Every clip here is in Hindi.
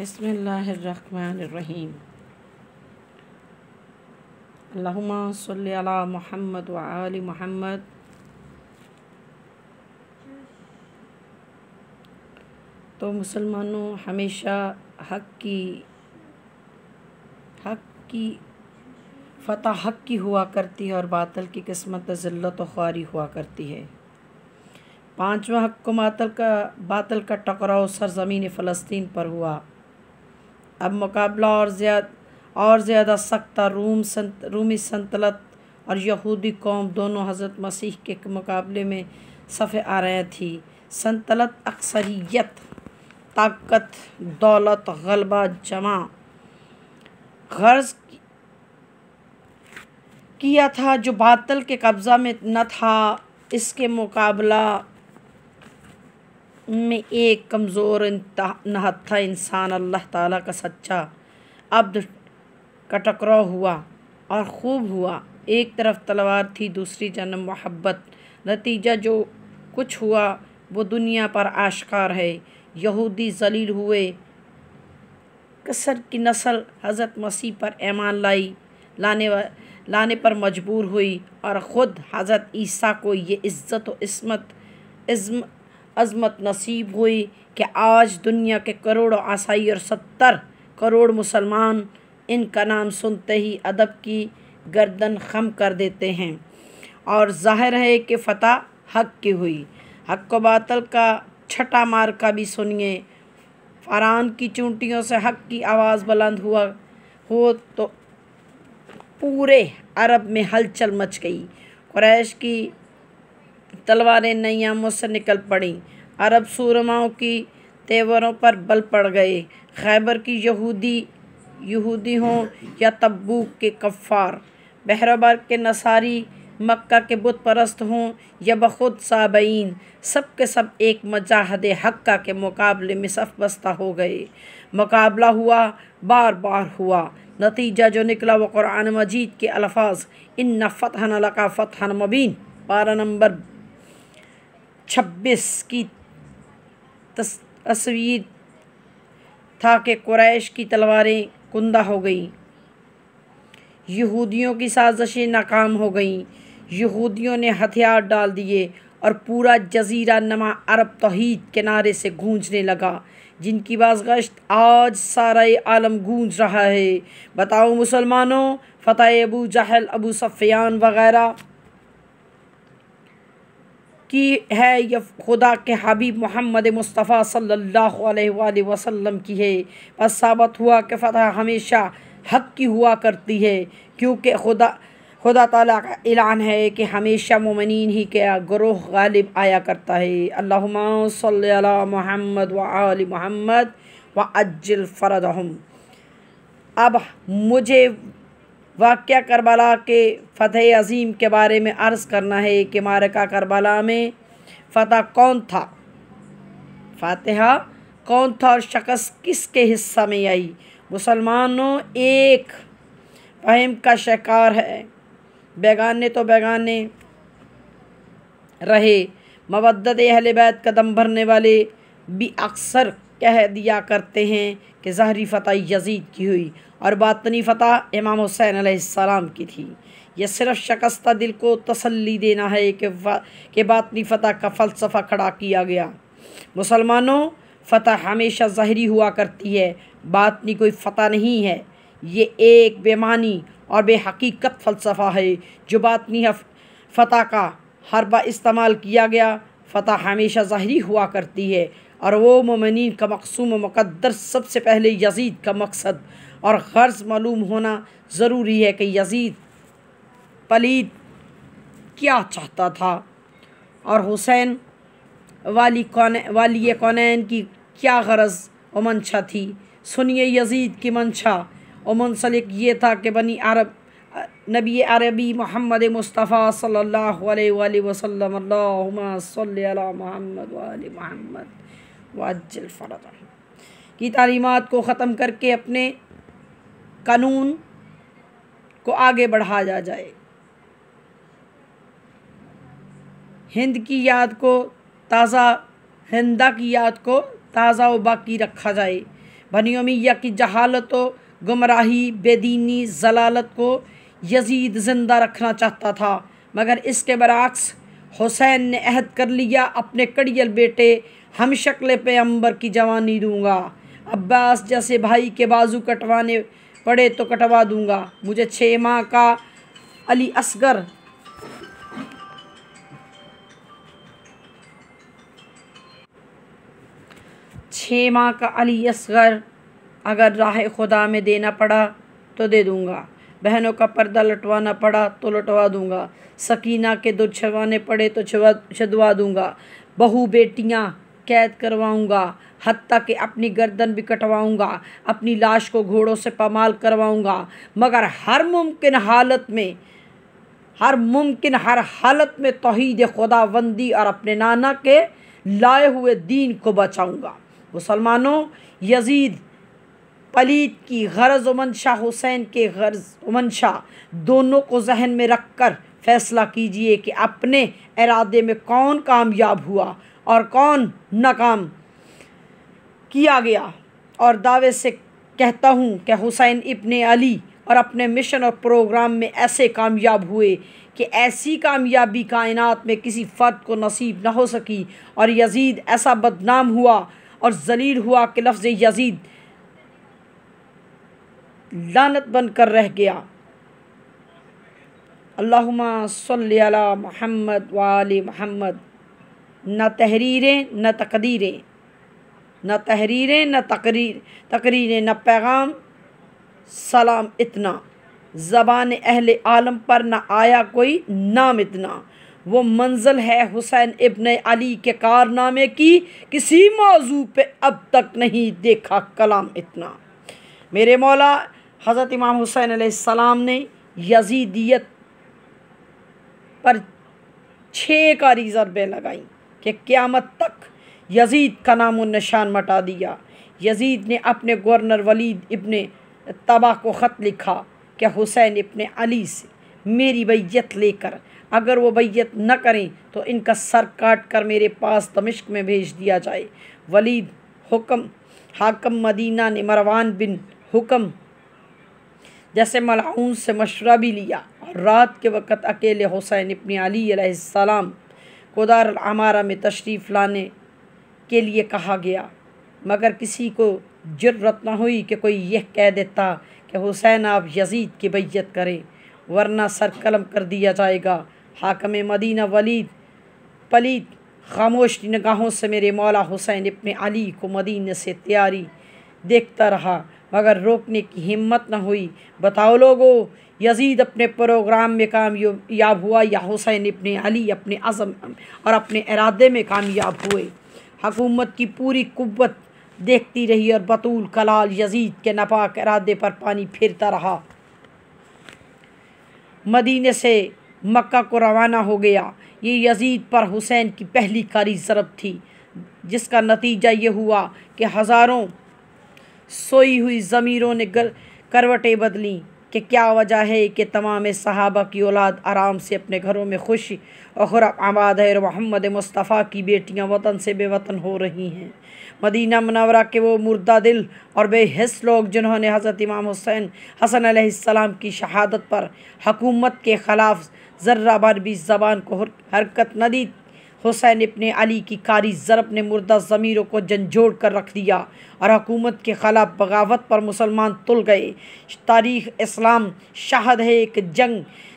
बिस्मिल्लाहिर्रहमानिर्रहीम। अल्लाहुम्मा सल्लि अला मुहम्मद व आलि मुहम्मद। तो मुसलमानों, हमेशा हक़ की फ़तह हक़ की हुआ करती है और बातिल की किस्मत ज़िल्लत व ख्वारी हुआ करती है। पाँचवा हक़ को बातिल का टकराव सरज़मीन फ़लस्तीन पर हुआ। अब मुकाबला और ज़्यादा सख्त रूमी सल्तनत और यहूदी कौम दोनों हज़रत मसीह के मुकाबले में सफ़े आ रहे थी। सल्तनत अक्सरियत, ताकत, दौलत, गलबा जमा गर्ज किया था जो बातिल के कब्ज़ा में न था। इसके मुकाबला में एक कमज़ोर नहत्था इंसान अल्लाह ताला का सच्चा अब्द का टकराव हुआ और खूब हुआ। एक तरफ तलवार थी, दूसरी जन्म मोहब्बत। नतीजा जो कुछ हुआ वो दुनिया पर आश्कार है। यहूदी जलील हुए, कसर की नस्ल हज़रत मसीह पर ईमान लाने पर मजबूर हुई और ख़ुद हज़रत ईसा को ये इज़्ज़त व अज़मत नसीब हुई कि आज दुनिया के करोड़ों ईसाई और 70 करोड़ मुसलमान इनका नाम सुनते ही अदब की गर्दन खम कर देते हैं। और ज़ाहिर है कि फ़तह हक़ की हुई। हक़ व बातिल का छठा मार्का भी सुनिए। फ़रआन की चूंटियों से हक़ की आवाज़ बुलंद हो तो पूरे अरब में हलचल मच गई। कुरैश की तलवारें नई आमों से निकल पड़ीं। अरब सूरमाओं की तेवरों पर बल पड़ गए। खैबर की यहूदी हों या तब्बूक के कफ़ार, बहरबर के नसारी, मक्का के बुत परस्त हों या बखुद साबईन, सब के सब एक मुजाहिदे हक्का के मुकाबले में सफ बस्ता हो गए। मुकाबला हुआ, बार बार हुआ। नतीजा जो निकला वो कुरान मजीद के अल्फाज इन्ना फ़तहना लका फ़तहन मुबीन पारा नंबर 26 की तस्वीर था कि कुरैश की तलवारें कुंदा हो गईं। यहूदियों की साजिशें नाकाम हो गईं। यहूदियों ने हथियार डाल दिए और पूरा जजीरा नमा अरब तौहीद के नारे से गूंजने लगा, जिनकी बाज़गश्त आज सारा आलम गूंज रहा है। बताओ मुसलमानों, फ़तह अबू जहल, अबू सफ़ियान वग़ैरह की है या खुदा के हबीब मोहम्मद मुस्तफ़ा सल्लल्लाहु अलैहि वसल्लम की है? बस साबित हुआ कि फ़तह हमेशा हक़ की हुआ करती है, क्योंकि खुदा ताला का ऐलान है कि हमेशा मोमिनीन ही के ग्रोह गालिब आया करता है। अल्लाहुम्मा सल्लि अला मुहम्मद व आलि मुहम्मद व अज्जिल फ़रजहुम। अब मुझे वाक़या करबला के फ़तह अज़ीम के बारे में अर्ज़ करना है कि मारका करबला में फ़तह कौन था, फ़ातिहा कौन था और शख़्स किसके हिस्सा में आई। मुसलमानों, एक वहम का शिकार है। बेगाने तो बेगाने रहे। मवद्दत अहले बैत कदम भरने वाले भी अक्सर कह दिया करते हैं कि ज़ाहिरी फ़तह यज़ीद की हुई और बातनी फ़तह इमाम हुसैन अलैहिस्सलाम की थी। यह सिर्फ शिकस्ता दिल को तसल्ली देना है कि बातनी फ़तह का फ़लसफ़ा खड़ा किया गया। मुसलमानों, फ़तह हमेशा ज़ाहिरी हुआ करती है, बातनी कोई फ़तह नहीं है। ये एक बेमानी और बेहकीकत फ़लसफ़ा है। जो बातनी फ़तह का हर बार इस्तेमाल किया गया, फ़तह हमेशा ज़ाहिरी हुआ करती है और वो मोमिनीन का मक़सूम मुक़द्दर। सबसे पहले यज़ीद का मकसद और गर्ज़ मालूम होना ज़रूरी है कि यज़ीद पलीद क्या चाहता था और हुसैन वाली कौनैन की क्या गरज और मंशा थी। सुनिए, यज़ीद की मंशा और मुंसलिक ये था कि नबी अरबी मोहम्मद मुस्तफ़ा सल्लल्लाहु अलैहि वसल्लम अल्लाहुम्मा सल्लि अला मुहम्मद व आलि मुहम्मद व अज्जिल फ़रजहुम की तालीमात को ख़त्म करके अपने कानून को आगे बढ़ाया जाए। हिंदा की याद को ताज़ा व बाकी रखा जाए। बनी उमैया की जहालत व गुमराही, बेदीनी, जलालत को यजीद ज़िंदा रखना चाहता था, मगर इसके बरअक्स हुसैन ने अहद कर लिया, अपने कड़ियल बेटे हमशक्ल पैगंबर की जवानी दूंगा। अब्बास जैसे भाई के बाजू कटवाने पड़े तो कटवा दूंगा। मुझे 6 माह का अली असगर अगर राह खुदा में देना पड़ा तो दे दूंगा। बहनों का पर्दा लटवाना पड़ा तो लटवा दूंगा। सकीना के दूध छवाने पड़े तो छदवा दूंगा। बहू बेटियां कैद करवाऊंगा, हत्ता कि अपनी गर्दन भी कटवाऊंगा। अपनी लाश को घोड़ों से पामाल करवाऊंगा, मगर हर मुमकिन हालत में तौहीद खुदाबंदी और अपने नाना के लाए हुए दीन को बचाऊंगा। मुसलमानों, यजीद पलीद की गर्ज व मंशा, हुसैन के गर्ज व मंशा दोनों को जहन में रख कर फैसला कीजिए कि अपने इरादे में कौन कामयाब हुआ और कौन नाकाम किया गया। और दावे से कहता हूँ कि हुसैन इब्ने अली और अपने मिशन और प्रोग्राम में ऐसे कामयाब हुए कि ऐसी कामयाबी कायनात में किसी फ़र्द को नसीब न हो सकी। और यजीद ऐसा बदनाम हुआ और जलील हुआ कि लफ्ज़ यजीद लानत बनकर रह गया। अल्लाहुम्मा सल्ली अला मुहम्मद व आले मुहम्मद। न तहरीरें न तकदीरें, न तहरीरें न तकरीरें, न पैगाम सलाम इतना, ज़बान अहले आलम पर न आया कोई नाम इतना। वो मंजिल है हुसैन इब्ने अली के कारनामे की, किसी मौजू पे अब तक नहीं देखा कलाम इतना। मेरे मौला हज़रत इमाम हुसैन अलैहिस्सलाम ने यजीदियत पर 6 कारी ज़रबें लगाई कि क़यामत तक यजीद का नामो निशान मटा दिया। यजीद ने अपने गवर्नर वलीद इब्ने तबा को ख़त लिखा कि हुसैन इब्ने अली से मेरी बैयत लेकर, अगर वो बैयत न करें तो इनका सर काट कर मेरे पास दमिश्क में भेज दिया जाए। वलीद हाकम मदीना ने मरवान बिन हुक्म जैसे मलऊन से मशवरा भी लिया और रात के वक़्त अकेले हुसैन इब्ने अली अलैहिस्सलाम को दारुल अमारा में तशरीफ़ लाने के लिए कहा गया, मगर किसी को जुर्रत न हुई कि कोई यह कह देता कि हुसैन आप यजीद की बैयत करें, वरना सर कलम कर दिया जाएगा। हाकम मदीना वलीद पलीद खामोश निगाहों से मेरे मौला हुसैन इब्ने अली को मदीने से तैयारी देखता रहा, मगर रोकने की हिम्मत न हुई। बताओ लोगों, यजीद अपने प्रोग्राम में कामयाब हुआ या हुसैन इब्ने अली अपने अज़म और अपने इरादे में कामयाब हुए? हुकूमत की पूरी कुव्वत देखती रही और बतूल कलाल यजीद के नापाक इरादे पर पानी फेरता रहा। मदीने से मक्का को रवाना हो गया। ये यजीद पर हुसैन की पहली कारी ज़रब थी, जिसका नतीजा ये हुआ कि हज़ारों सोई हुई ज़मीरों ने करवटें बदलीं। कि क्या वजह है कि तमाम सहाबा की औलाद आराम से अपने घरों में खुश और आबाद है, और मोहम्मद मुस्तफ़ा की बेटियां वतन से बेवतन हो रही हैं। मदीना मुनव्वरा के वो मुर्दा दिल और बेहिस लोग जिन्होंने हज़रत इमाम हुसैन हसन अलैहिस्सलाम की शहादत पर हुकूमत के ख़िलाफ़ ज़र्रा भर भी ज़बान को हरकत न दी, हुसैन इब्ने अली की कारी ज़रब ने मुर्दा ज़मीरों को झंझोड़ कर रख दिया और हुकूमत के ख़िलाफ़ बगावत पर मुसलमान तुल गए। तारीख़ इस्लाम शाहद है कि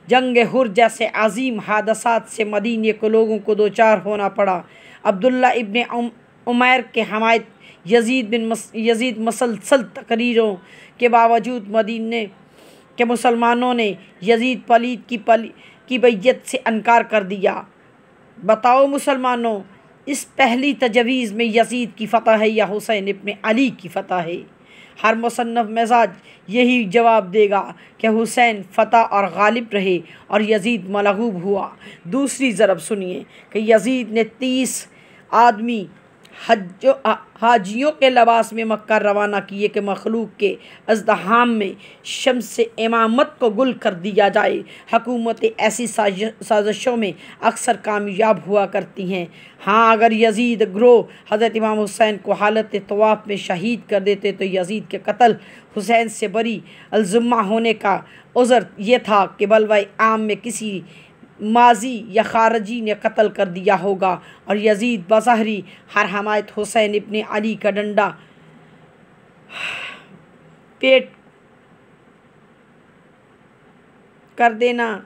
जंग हुर जैसे अजीम हादसात से मदीने को लोगों को दो चार होना पड़ा। अब्दुल्ला इब्ने उमैर के हमायत यजीद मसलसल तकरीरों के बावजूद मदीने के मुसलमानों ने यजीद पलीद की बैयत से इनकार कर दिया। बताओ मुसलमानों, इस पहली तजवीज़ में यजीद की फ़तह है या हुसैन इब्ने अली की फ़तह है? हर मुसन्नफ़ मिजाज यही जवाब देगा कि हुसैन फ़तह और गालिब रहे और यजीद मलगूब हुआ। दूसरी ज़रब सुनिए कि यजीद ने 30 आदमी हाजियों के लिबास में मक्का रवाना किए कि मखलूक के अज़दहाम में शम्स इमामत को गुल कर दिया जाए। हुकूमतें ऐसी साजिशों में अक्सर कामयाब हुआ करती हैं। हाँ, अगर यजीद ग्रोह हज़रत इमाम हुसैन को हालत तवाफ़ में शहीद कर देते तो यजीद के कत्ल हुसैन से बरी अलज़ुम्मा होने का उज़र ये था कि बलवाए आम में किसी माजी या खारजी ने कत्ल कर दिया होगा और यजीद बज़ाहरी हर हमायत हुसैन इब्ने अली का डंडा पेट कर देना।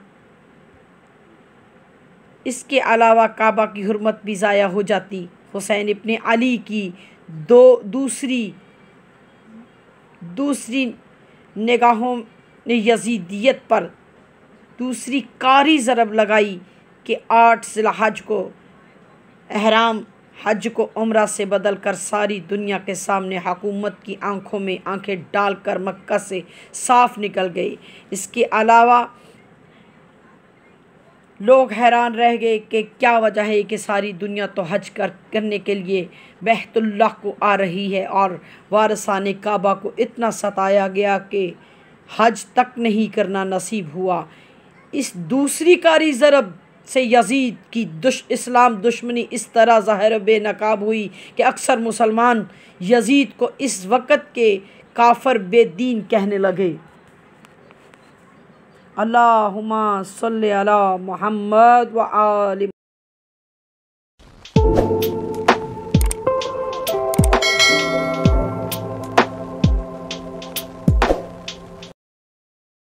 इसके अलावा काबा की हुर्मत भी ज़ाया हो जाती। हुसैन इब्ने अली की दूसरी निगाहों ने यजीदियत पर दूसरी कारी ज़रब लगाई कि 8 ज़िलहज को एहराम हज को उम्रा से बदल कर सारी दुनिया के सामने हुकूमत की आंखों में आंखें डालकर मक्का से साफ निकल गए। इसके अलावा लोग हैरान रह गए कि क्या वजह है कि सारी दुनिया तो हज करने के लिए बैतुल्लाह को आ रही है और वारसाने काबा को इतना सताया गया कि हज तक नहीं करना नसीब हुआ। इस दूसरी कारी ज़रब से यजीद की इस्लाम दुश्मनी इस तरह ज़ाहिर बेनकाब हुई कि अक्सर मुसलमान यजीद को इस वक़्त के काफर बेदीन कहने लगे। अल्लाहुम्मा सल्ली अला मुहम्मद व आलि